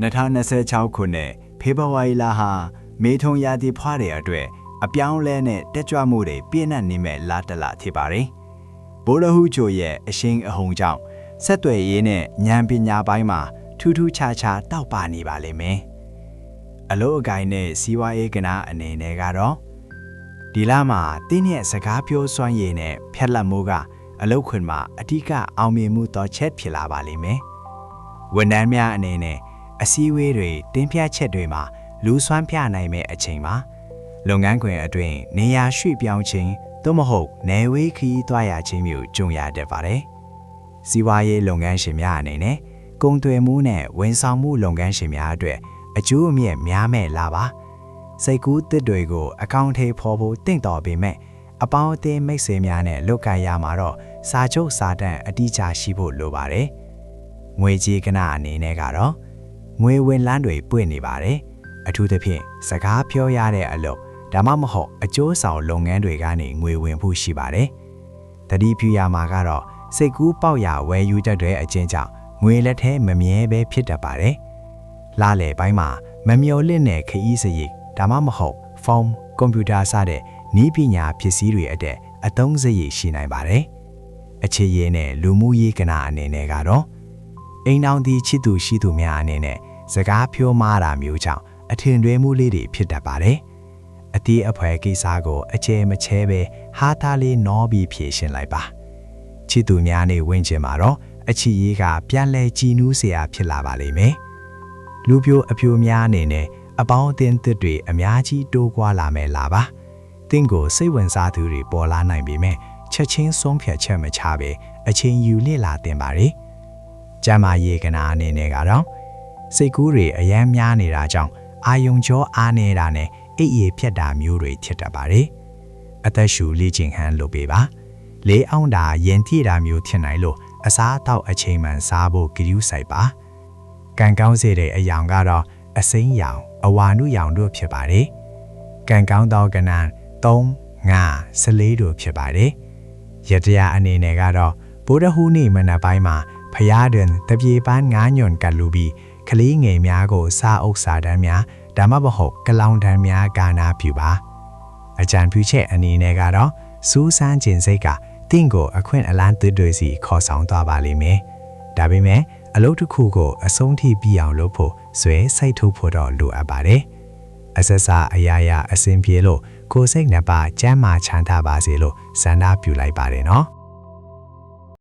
2026 ခုနှစ်ဖေဖော်ဝါရီလဟာမေထုံရာသီဖွားတဲ့အတွက်အပြောင်းလဲနဲ့တက်ကြွမှုတွေပြည့်နှက်နေမဲ့လာတလဖြစ်ပါတယ်။ဘိုးလဟုချိုရဲ့အရှိန်အဟုန်ကြောင့်ဆက်သွယ်ရေးနဲ့ဉာဏ်ပညာပိုင်းမှာထူးထူးခြားခြားတောက်ပနေပါလိမ့်မယ်။အလို့အကိုင်းနဲ့စီးပွားရေးကဏ္ဍအနေနဲ့ကတော့ဒီလမှာတင်းရဲ့စကားပြောစွမ်းရည်နဲ့ဖြတ်လက်မှုကအလုတ်ခွင်မှာအဓိကအောင်မြင်မှုတော်ချက်ဖြစ်လာပါလိမ့်မယ်။ဝန်ထမ်းများအနေနဲ့အစည်းအဝေးတွေတင်းပြချက်တွေမှာလူစွမ်းပြနိုင်မဲ့အချိန်မှာလုပ်ငန်းခွင်အတွင်းနေရာရွှေ့ပြောင်းခြင်းသို့မဟုတ်နယ်ဝေးခရီးသွားရခြင်းမျိုးကြုံရတတ်ပါတယ်။စီးပွားရေးလုပ်ငန်းရှင်များအနေနဲ့ကုန်သွယ်မှုနဲ့ဝန်ဆောင်မှုလုပ်ငန်းရှင်များအတွက်အကျိုးအမြတ်များမဲ့လာပါစိတ်ကူးတစ်တွေကိုအကောင့်ထဲပေါ်ဖို့တင့်တော်ပေမဲ့အပေါင်းအသင်းမိတ်ဆွေများနဲ့လုတ်ကိုင်ရမှာတော့စာချုပ်စာတမ်းအတိအကျရှိဖို့လိုပါတယ်။ငွေကြေးကဏ္ဍအနေနဲ့ကတော့ငွေဝင်လန်းတွေပွင့်နေပါတယ်။အထူးသဖြင့်စကားပြောရတဲ့အလုပ်ဒါမှမဟုတ်အကျိုးဆောင်လုပ်ငန်းတွေကနေငွေဝင်ဖို့ရှိပါတယ်။တတိပြုရမှာကတော့စိတ်ကူးပေါက်ရဝယ်ယူတတ်တဲ့အချင်းကြောင့်ငွေလက်ထဲမမြဲပဲဖြစ်တတ်ပါတယ်။လာလေပိုင်းမှာမမျော်လင့်တဲ့ခရီးစရိတ်ဒါမှမဟုတ်ဖုန်းကွန်ပျူတာစတဲ့နည်းပညာပစ္စည်းတွေအသုံးစရိတ်ရှိနိုင်ပါတယ်။အခြေရေးနဲ့လူမှုရေးကဏ္ဍအနေနဲ့ကတော့အိမ်တော်ဒီချစ်သူရှိသူများအနေနဲ့စကားပြောမှားတာမျိုးကြောင့်အထင်တွေးမှုလေးတွေဖြစ်တတ်ပါတယ်။အတီးအဖွဲကိစ္စကိုအကျဲမချဲပဲဟာသားလေးနောပြီးဖြေရှင်းလိုက်ပါ။ချစ်သူများနေဝင်ချင်မှာတော့အချစ်ရေးကပြန်လဲကြည်နူးစရာဖြစ်လာပါလိမ့်မယ်။လူပြိုအပြိုများအနေနဲ့အပေါင်းအသင်းသစ်တွေအများကြီးတိုးကွာလာမယ်လာပါ။တင့်ကိုစိတ်ဝင်စားသူတွေပေါ်လာနိုင်ပေမဲ့ချက်ချင်းဆုံးဖြတ်ချက်မချပဲအချိန်ယူလေ့လာတင်ပါလေ။ကျမ်းမာရေးကဏ္ဍအနေနဲ့ကတော့စိတ်ကူးတွေအယမ်းများနေတာကြောင့်အာယုံကြောအားနေတာနဲ့အိပ်ရဖြတ်တာမျိုးတွေဖြစ်တတ်ပါတယ်။အသက်ရှူလေ့ကျင့်ဟန်လုပ်ပေးပါ။လေးအောင်တာရင်ထိတာမျိုးဖြစ်နိုင်လို့အစားအသောက်အချိန်မှန်စားဖို့ကြည့်စိုက်ပါ။ကံကောင်းစေတဲ့အယောင်ကတော့အစိမ်းရောင်အဝါနုရောင်တို့ဖြစ်ပါတယ်။ကံကောင်းသောကဏ္ဍ3 5 14တို့ဖြစ်ပါတယ်။ရတရားအနေနဲ့ကတော့ဗုဒ္ဓဟူးနေ့မနက်ပိုင်းမှာဖျားတွင်တပြေပန်း9ညွန်ကလူပြီးကလေးငယ်များကိုစားအုပ်စာတန်းများဒါမှမဟုတ်ကလောင်တန်းများကာနာပြုပါအကြံပြုချက်အနေနဲ့ကတော့စူးစမ်းခြင်းစိတ်ကတင့်ကိုအခွင့်အလန်းသွေးတွေစီခေါ်ဆောင်သွားပါလိမ့်မယ်ဒါပေမဲ့အလုပ်တစ်ခုကိုအဆုံးထိပြီးအောင်လုပ်ဖို့ဆွဲစိုက်ထုတ်ဖို့တော့လိုအပ်ပါတယ်အဆက်စားအရာရာအစဉ်ပြေလို့ကိုယ်စိတ်နှစ်ပါးကျမ်းမာချမ်းသာပါစေလို့ဆန္ဒပြုလိုက်ပါတယ်နော်